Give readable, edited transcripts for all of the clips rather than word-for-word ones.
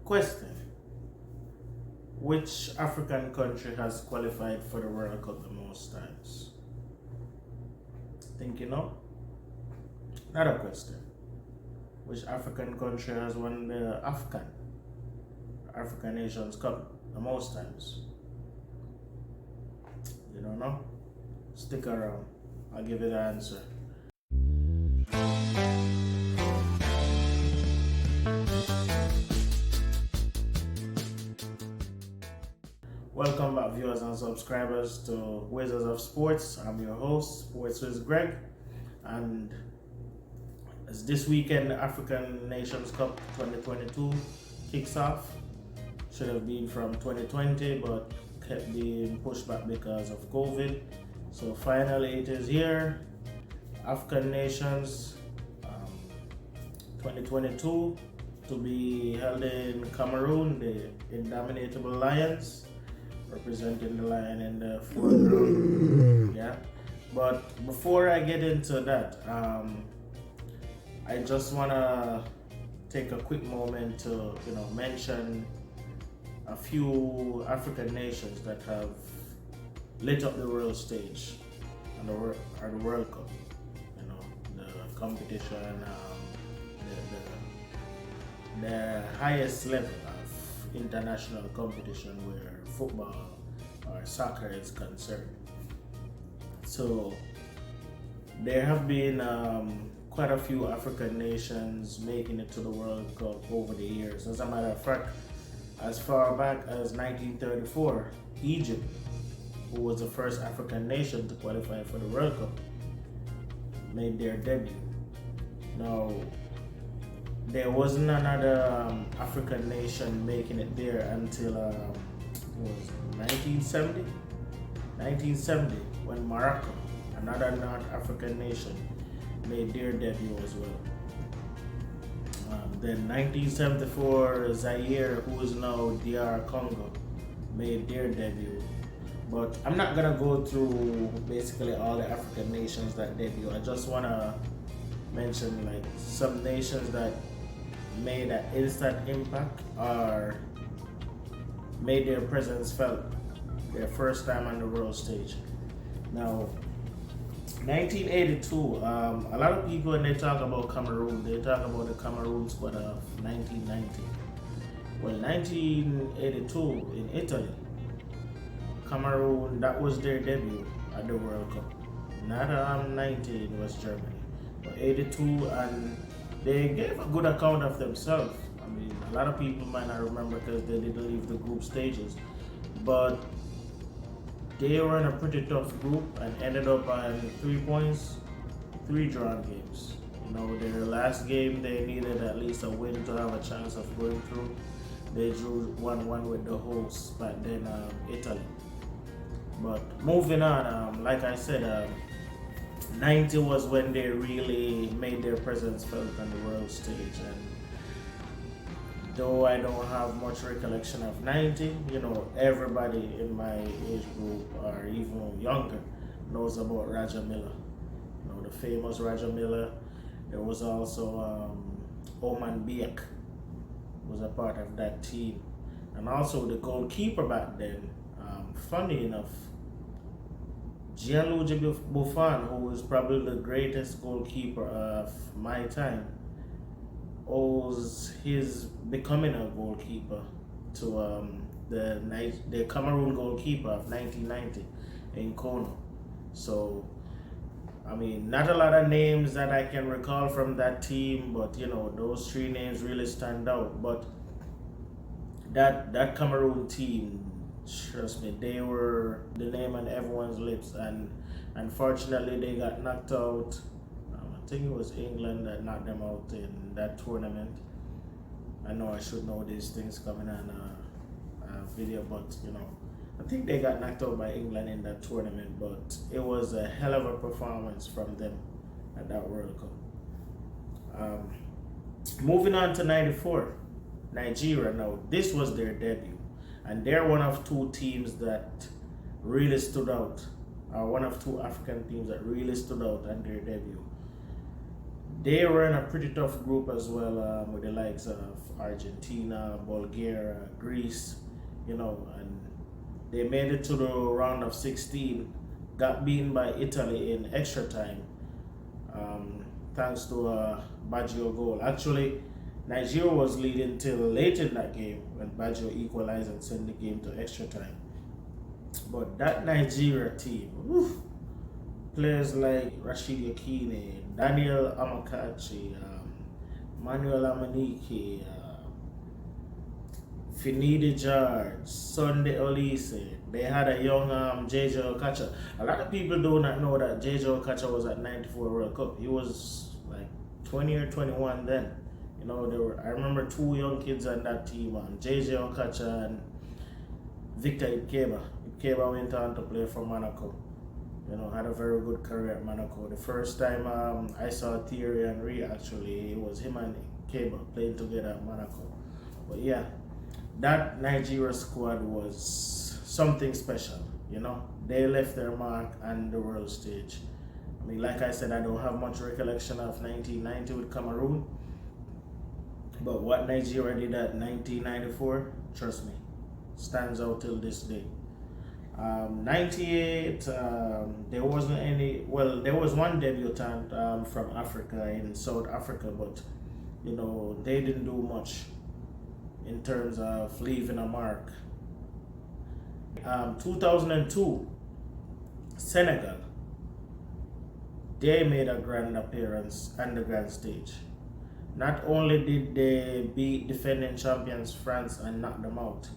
Question: which African country has qualified for the World Cup the most times? Think you know? Another question: which African country has won the AFCON, African Nations Cup, the most times? You don't know? Stick around. I'll give you the answer. Welcome back, viewers and subscribers, to Wizards of Sports. I'm your host, Sports with Greg, and as this weekend the African Nations Cup 2022 kicks off. Should have been from 2020, but kept being pushed back because of COVID. So finally it is here. African Nations 2022 to be held in Cameroon, the indomitable Lions, representing the lion in the foreground. Yeah, but before I get into that, I just wanna take a quick moment to mention a few African nations that have lit up the world stage and the World Cup. The competition, the highest level of international competition where football or soccer is concerned. So there have been quite a few African nations making it to the World Cup over the years. As a matter of fact, as far back as 1934, Egypt, who was the first African nation to qualify for the World Cup, made their debut. Now, there wasn't another African nation making it there until was 1970? 1970, when Morocco, another North African nation, made their debut as well. Then 1974, Zaire, who is now DR Congo, made their debut. But I'm not gonna go through basically all the African nations that debut. I just wanna mention like some nations that made an instant impact or made their presence felt their first time on the world stage. Now, 1982, a lot of people, when they talk about Cameroon, they talk about the Cameroon squad of 1990. Well, 1982 in Italy, Cameroon, that was their debut at the World Cup. Not 90, it was Germany, but 82, and they gave a good account of themselves. I mean, a lot of people might not remember because they didn't leave the group stages, but they were in a pretty tough group and ended up on 3 points, 3 drawn games. Their last game they needed at least a win to have a chance of going through. They drew 1-1 with the hosts back then, Italy. But moving on, like I said, 90 was when they really made their presence felt on the world stage. And though I don't have much recollection of 90, everybody in my age group or even younger knows about Roger Miller. The famous Roger Miller. There was also Oman Biek was a part of that team. And also the goalkeeper back then, funny enough, Gianluigi Buffon, who was probably the greatest goalkeeper of my time, owes his becoming a goalkeeper to the Cameroon goalkeeper of 1990 in Kono. So, I mean, not a lot of names that I can recall from that team, but those 3 names really stand out. But that Cameroon team, trust me, they were the name on everyone's lips, and unfortunately they got knocked out. I think it was England that knocked them out in that tournament. I know I should know these things coming on a video, but I think they got knocked out by England in that tournament, but it was a hell of a performance from them at that World Cup. Moving on to 94, Nigeria. Now, this was their debut, and they're one of 2 teams that really stood out, one of 2 African teams that really stood out on their debut. They were in a pretty tough group as well, with the likes of Argentina, Bulgaria, Greece, and they made it to the round of 16, got beaten by Italy in extra time, um, thanks to a Baggio goal. Actually, Nigeria was leading till late in that game when Baggio equalized and sent the game to extra time. But that Nigeria team, players like Rashid Yakini, Daniel Amakachi, Manuel Amaniki, Finidi George, Sunday Olise. They had a young JJ Okacha. A lot of people do not know that JJ Okacha was at 94 World Cup. He was like 20 or 21 then. I remember two young kids on that team, JJ Okacha and Victor Ikeba. Ikeba went on to play for Monaco. Had a very good career at Monaco. The first time I saw Thierry Henry, actually, it was him and Ikeba playing together at Monaco. But yeah, that Nigeria squad was something special. They left their mark on the world stage. I mean, like I said, I don't have much recollection of 1990 with Cameroon, but what Nigeria did at 1994, trust me, stands out till this day. 98, there wasn't any, well, there was one debutant from Africa in South Africa, but they didn't do much in terms of leaving a mark. 2002, Senegal, they made a grand appearance on the grand stage. Not only did they beat defending champions France and knock them out,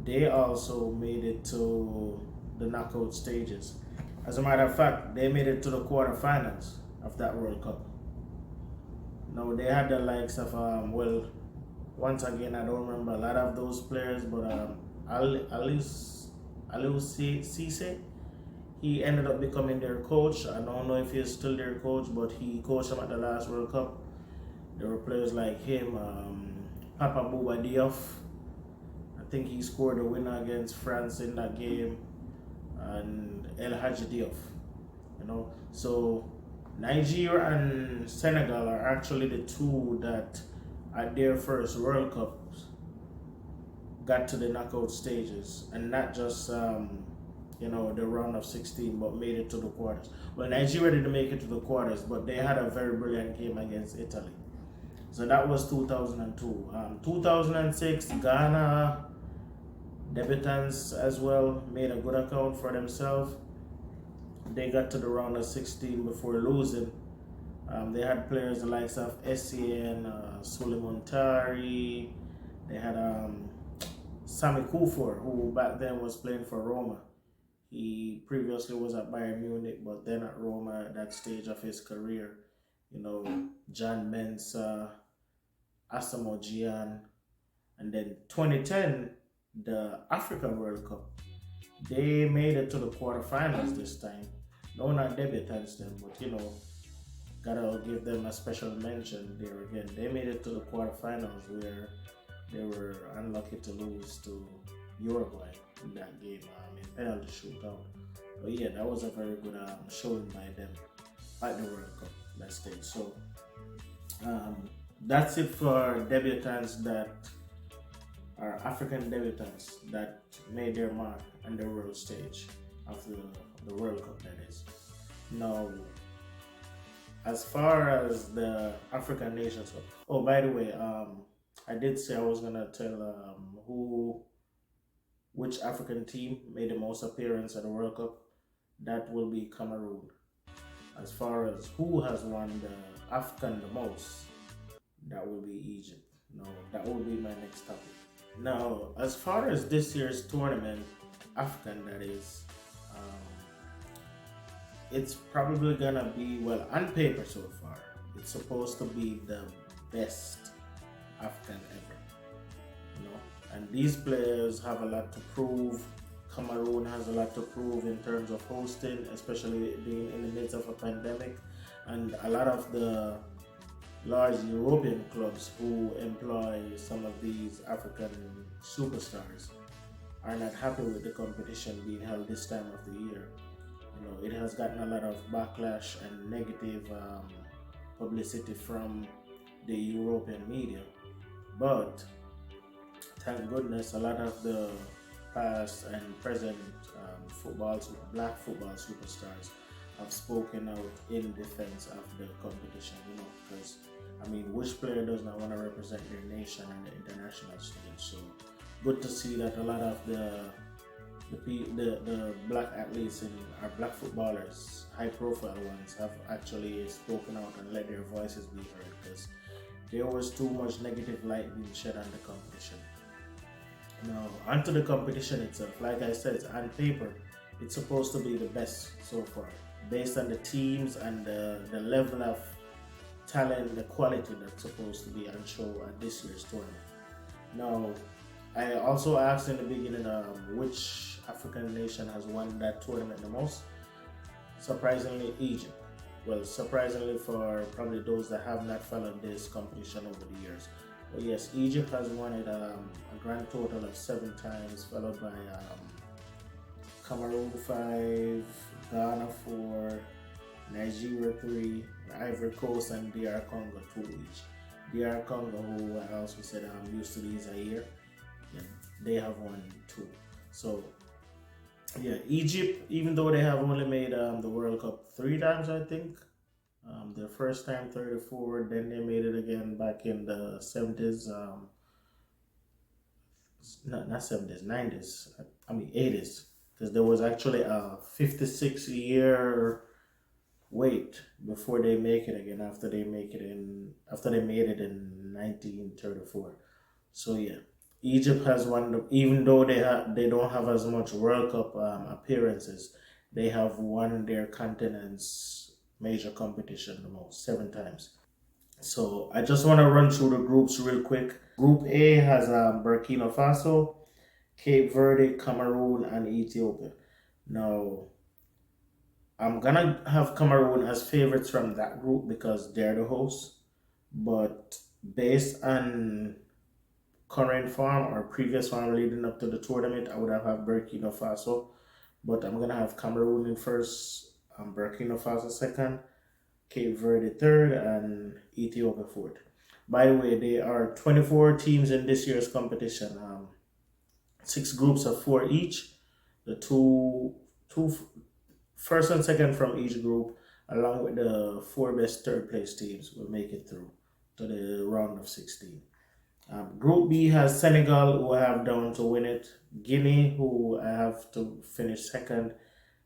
they also made it to the knockout stages. As a matter of fact, they made it to the quarterfinals of that World Cup. Now, they had the likes of, once again, I don't remember a lot of those players, but Aliou Cisse, he ended up becoming their coach. I don't know if he's still their coach, but he coached them at the last World Cup. There were players like him, Papa Bouba Diop. I think he scored a winner against France in that game, and El Hadji Diop. So Nigeria and Senegal are actually the two that at their first World Cups got to the knockout stages, and not just the round of 16, but made it to the quarters. Well, Nigeria didn't make it to the quarters, but they had a very brilliant game against Italy. So that was 2002. 2006, Ghana debutants as well made a good account for themselves. They got to the round of 16 before losing. They had players the likes of Essien, Suleiman Tari. They had Sami Kufor, who back then was playing for Roma. He previously was at Bayern Munich, but then at Roma at that stage of his career. John Mensah, Asamoah Gyan, and then 2010, the Africa World Cup. They made it to the quarterfinals this time. No, not debutants then, but gotta give them a special mention there again. They made it to the quarterfinals where they were unlucky to lose to Uruguay in that game in penalty shootout. But yeah, that was a very good showing by them at the World Cup that stage. So that's it for debutants that are African debutants that made their mark on the world stage of the World Cup, that is. Now, as far as the African nations go, oh, by the way, I did say I was gonna tell which African team made the most appearance at the World Cup. That will be Cameroon. As far as who has won the AFCON the most, that will be Egypt. No, that will be my next topic. Now, as far as this year's tournament, AFCON that is, it's probably gonna be, well, on paper so far, it's supposed to be the best AFCON ever. And these players have a lot to prove. Cameroon has a lot to prove in terms of hosting, especially being in the midst of a pandemic. And a lot of the large European clubs who employ some of these African superstars are not happy with the competition being held this time of the year. It has gotten a lot of backlash and negative publicity from the European media. But thank goodness a lot of the past and present black football superstars have spoken out in defense of the competition, because I mean, which player does not want to represent their nation on the international stage? So good to see that a lot of the black athletes and our black footballers, high profile ones, have actually spoken out and let their voices be heard, because there was too much negative light being shed on the competition. Now, onto the competition itself. Like I said, on paper, it's supposed to be the best so far, based on the teams and the level of talent, the quality that's supposed to be on show at this year's tournament. Now, I also asked in the beginning which African nation has won that tournament the most. Surprisingly, Egypt. Well, surprisingly for probably those that have not followed this competition over the years. But yes, Egypt has won it a grand total of 7 times, followed by Cameroon 5, Ghana 4, Nigeria 3, Ivory Coast and DR Congo 2 each. DR Congo, who I also said I'm used to these a year, they have won 2. So yeah, Egypt, even though they have only made the World Cup 3 times, I think. Their first time 34, then they made it again back in the 70s, not 70s, 90s, I mean 80s, because there was actually a 56-year wait before they make it again after they made it in 1934. So yeah, Egypt has won, even though they don't have as much World Cup appearances, they have won their continent's major competition the most, 7 times. So I just want to run through the groups real quick. Group A has Burkina Faso, Cape Verde, Cameroon, and Ethiopia. Now, I'm gonna have Cameroon as favorites from that group because they're the hosts. But based on current form or previous form leading up to the tournament, I would have had Burkina Faso. But I'm gonna have Cameroon in first, Burkina Faso second, Cape Verde third, and Ethiopia fourth. By the way, there are 24 teams in this year's competition. 6 groups of 4 each. The two first and second from each group, along with the 4 best third place teams, will make it through to the round of 16. Group B has Senegal, who I have down to win it, Guinea, who I have to finish second,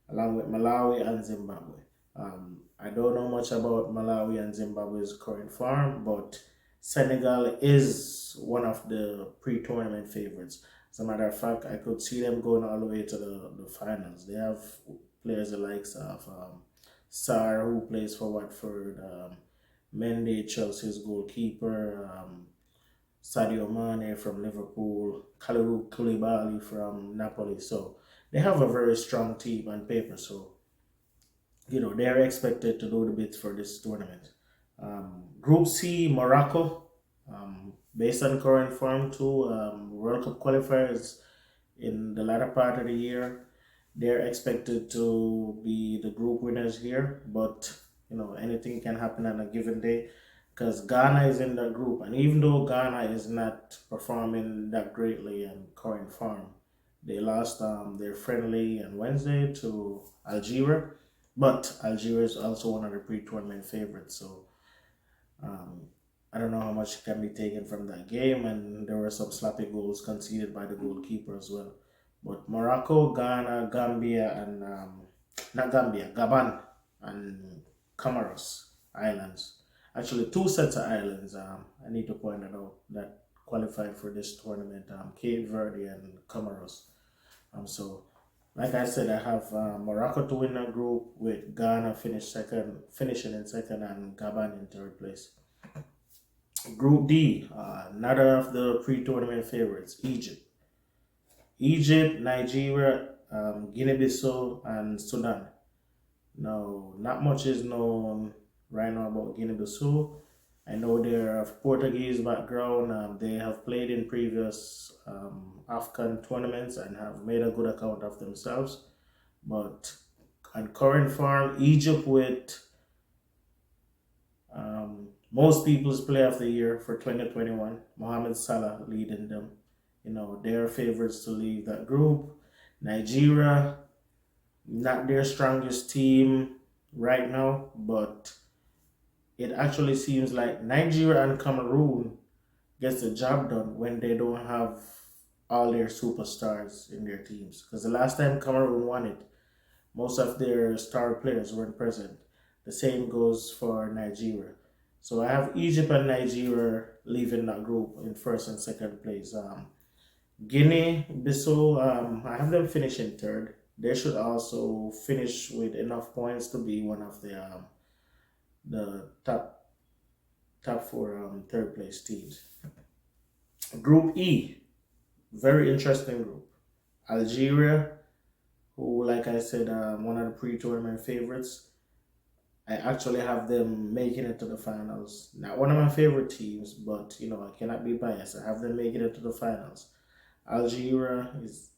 along with Malawi and Zimbabwe. I don't know much about Malawi and Zimbabwe's current form, but Senegal is one of the pre-tournament favorites. As a matter of fact, I could see them going all the way to the finals. They have players the likes of Sarr, who plays for Watford, Mendy, Chelsea's goalkeeper, Sadio Mane from Liverpool, Kalidou Koulibaly from Napoli. So they have a very strong team on paper. So, they're expected to do the bits for this tournament. Group C, Morocco, based on current form too, World Cup qualifiers in the latter part of the year. They're expected to be the group winners here, but anything can happen on a given day because Ghana is in the group, and even though Ghana is not performing that greatly in current form, they lost their friendly on Wednesday to Algeria, but Algeria is also one of the pre-tournament favorites, so I don't know how much can be taken from that game, and there were some sloppy goals conceded by the goalkeeper as well. But Morocco, Ghana, Gambia, and not Gambia, Gabon, and Comoros Islands. Actually, 2 sets of islands. I need to point it out that qualified for this tournament. Cape Verde and Comoros. So, like I said, I have Morocco to win a group with Ghana finishing in second, and Gabon in third place. Group D, another of the pre-tournament favorites, Egypt. Nigeria, Guinea-Bissau, and Sudan. Now, not much is known right now about Guinea-Bissau. I know they're of Portuguese background. They have played in previous AFCON tournaments and have made a good account of themselves. But on current form, Egypt with Most people's player of the year for 2021, Mohamed Salah leading them. They're favorites to leave that group. Nigeria, not their strongest team right now, but it actually seems like Nigeria and Cameroon gets the job done when they don't have all their superstars in their teams. Because the last time Cameroon won it, most of their star players weren't present. The same goes for Nigeria. So I have Egypt and Nigeria leaving that group in first and second place. Guinea, Bissau, I have them finishing third. They should also finish with enough points to be one of the top four third place teams. Group E, very interesting group. Algeria, who, like I said, one of the pre-tournament favorites. I actually have them making it to the finals. Not one of my favorite teams, but I cannot be biased. I have them making it to the finals. Algeria is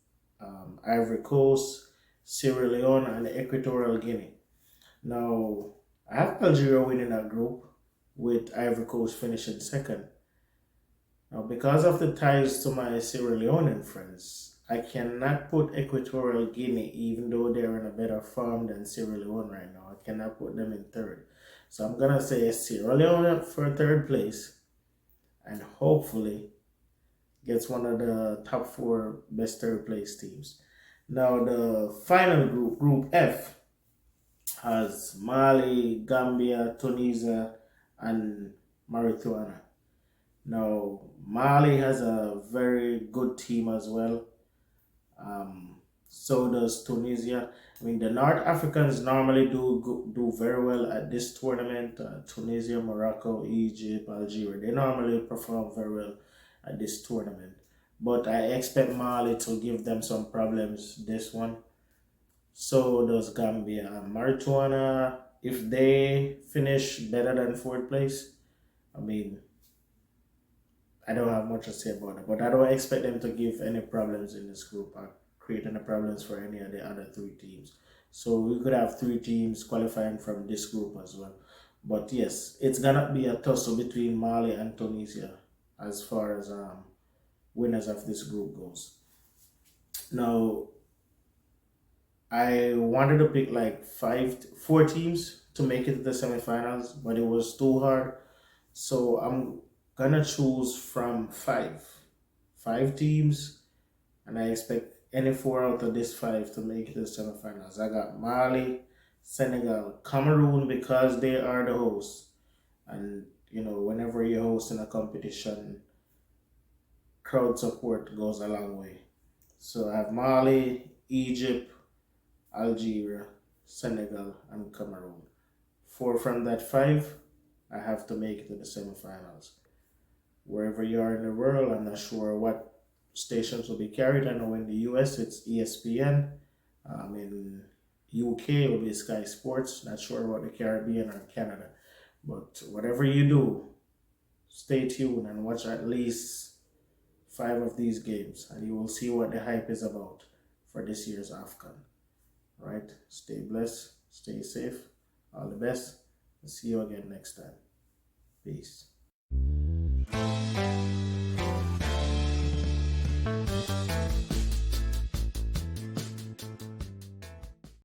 Ivory Coast, Sierra Leone, and Equatorial Guinea. Now, I have Algeria winning that group with Ivory Coast finishing second. Now, because of the ties to my Sierra Leonean friends, I cannot put Equatorial Guinea, even though they're in a better form than Sierra Leone right now. I cannot put them in third. So I'm going to say Sierra Leone for third place, and hopefully gets one of the top four best third place teams. Now, the final group, Group F, has Mali, Gambia, Tunisia, and Mauritania. Now, Mali has a very good team as well. So does Tunisia. I mean, the North Africans normally do very well at this tournament. Tunisia, Morocco, Egypt, Algeria, they normally perform very well at this tournament. But I expect Mali to give them some problems this one. So does Gambia. Mauritania, if they finish better than fourth place, I mean, I don't have much to say about it, but I don't expect them to give any problems in this group or create any problems for any of the other three teams. So we could have three teams qualifying from this group as well. But yes, it's gonna be a tussle between Mali and Tunisia as far as winners of this group goes. Now, I wanted to pick like four teams to make it to the semifinals, but it was too hard. So I'm gonna choose from five teams, and I expect any four out of this five to make it to the semifinals. I got Mali, Senegal, Cameroon because they are the hosts, and whenever you're hosting a competition, crowd support goes a long way. So I have Mali, Egypt, Algeria, Senegal, and Cameroon. Four from that five, I have to make it to the semifinals. Wherever you are in the world, I'm not sure what stations will be carried. I know in the US it's ESPN. In UK it will be Sky Sports. Not sure about the Caribbean or Canada. But whatever you do, stay tuned and watch at least five of these games, and you will see what the hype is about for this year's AFCON. Right? Stay blessed, stay safe, all the best, and see you again next time. Peace.